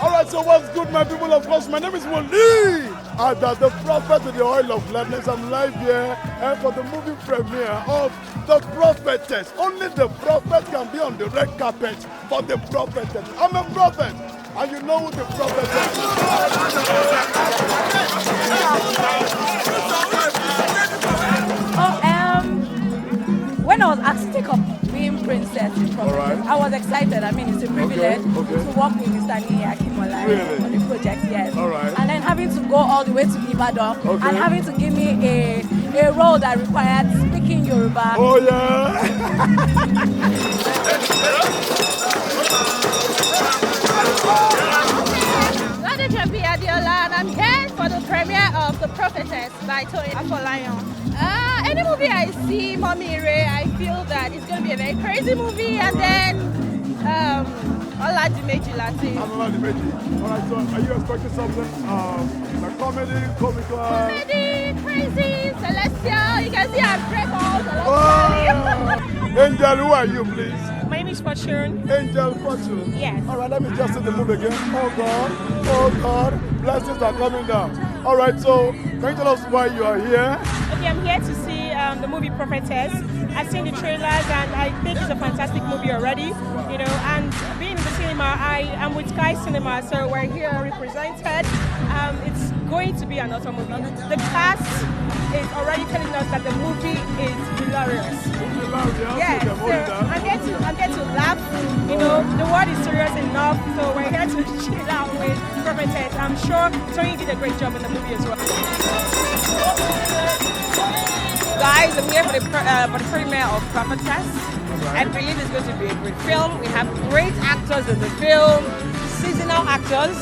Alright, so what's good, my people? Of course, my name is Woli. And the prophet with the oil of gladness. I'm live here for the movie premiere of The Prophetess. Only the prophet can be on the red carpet for the prophetess. I'm a prophet, and you know who the prophet is. When I was asked to take up being princess in Prophetess, I was excited. I mean, it's a privilege to work with Mr. Akimolayo on the project, yes. And then having to go all the way to Ibadan and having to give me a role that required speaking Yoruba. Oh, yeah. And I'm here for the premiere of The Prophetess by Tony Afolayan. Any movie I see Mommy Ray, I feel that it's going to be a very crazy movie, and then Oladimeji Latte. Oladimeji. Alright, so are you expecting something like comedy, comical? Comedy, crazy, celestial. You can see I'm grateful. Angel, who are you, please? My name is Fortune. Angel Fortune? Yes. Alright, let me just see the movie again. Oh God, blessings are coming down. Alright, so can you tell us why you are here? Okay, I'm here to see the movie Prophetess. I've seen the trailers and I think it's a fantastic movie already, you know, and being in the cinema, I am with Sky Cinema, so we're here represented. It's going to be an awesome movie. The cast is already telling us that the movie is hilarious. Yes, so I'm here to laugh. You know, the world is serious enough, so we're here to chill out with Prophetess. I'm sure Tony did a great job in the movie as well. Guys, I'm here for the premiere of Prophetess. I believe it's going to be a great film. We have great actors in the film, seasonal actors,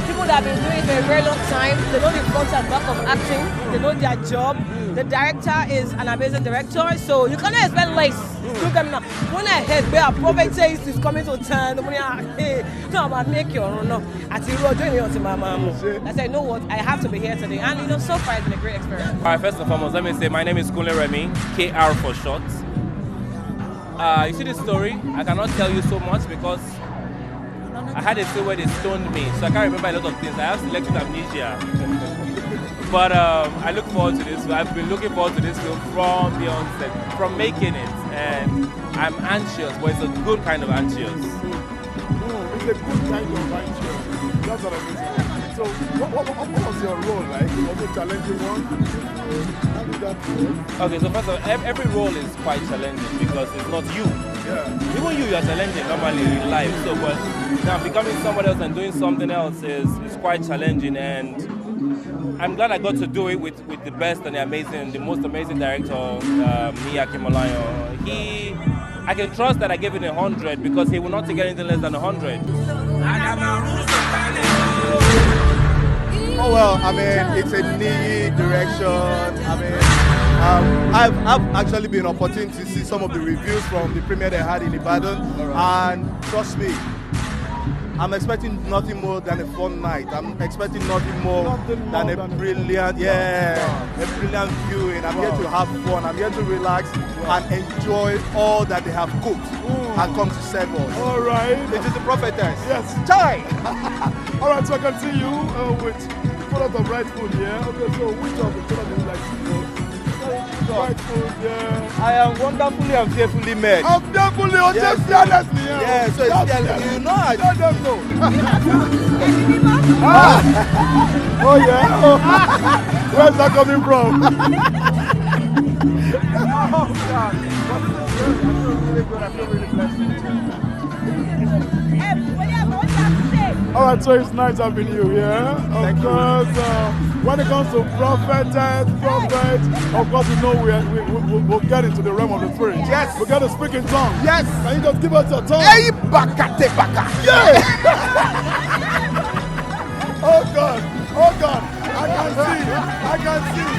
people that have been doing it for a very long time. They know the front and back of acting. They know their job. The director is an amazing director, so you cannot expect less. Look at me now. When I heard where Prophetess is coming to town, I'm make your no. I said, you know what? I have to be here today, and you know, so far it's been a great experience. All right, first and foremost, let me say my name is Kunle Remy, KR for short. You see this story? I cannot tell you so much because I had a scene where they stoned me, so I can't remember a lot of things. I have selective amnesia. But I look forward to this. I've been looking forward to this film from the onset, from making it, and I'm anxious, but it's a good kind of anxious. It's a good kind of anxious. That's what I mean. So, what was your role like? Was it a challenging one? How did that feel? Okay, so first of all, every role is quite challenging because it's not you. Yeah. Even you are challenging normally in life. So, but now becoming somebody else and doing something else is quite challenging, and I'm glad I got to do it with the best and the most amazing director, Akimolayo. I can trust that I gave it 100 because he will not take anything less than 100. Oh well, I mean, it's a neat direction. I mean, I've actually been opportunity to see some of the reviews from the premiere they had in Ibadan, and trust me, I'm expecting nothing more than a fun night. I'm expecting nothing more than a brilliant, a brilliant viewing. I'm here to have fun. I'm here to relax and enjoy all that they have cooked and come to serve us. All right. It is The Prophetess. Yes. Chai! All right, so I can see you with product of right food, yeah? Okay, so which of the product do you like to go? Right food, yeah. I am wonderfully and fearfully made. I'm definitely on Yes, just fearlessly, yeah. Yeah, so it's you know I Let them know. Oh, yeah. Oh. Where's that coming from? Oh, God. I feel really blessed. All right, so it's nice having you here. Of course, when it comes to prophet, of course, you know we'll get into the realm of the spirit. Yes. We'll get to speak in tongues. Yes. Can you just give us your tongue? Hey, bakate baka. Yeah. Oh God, I can see.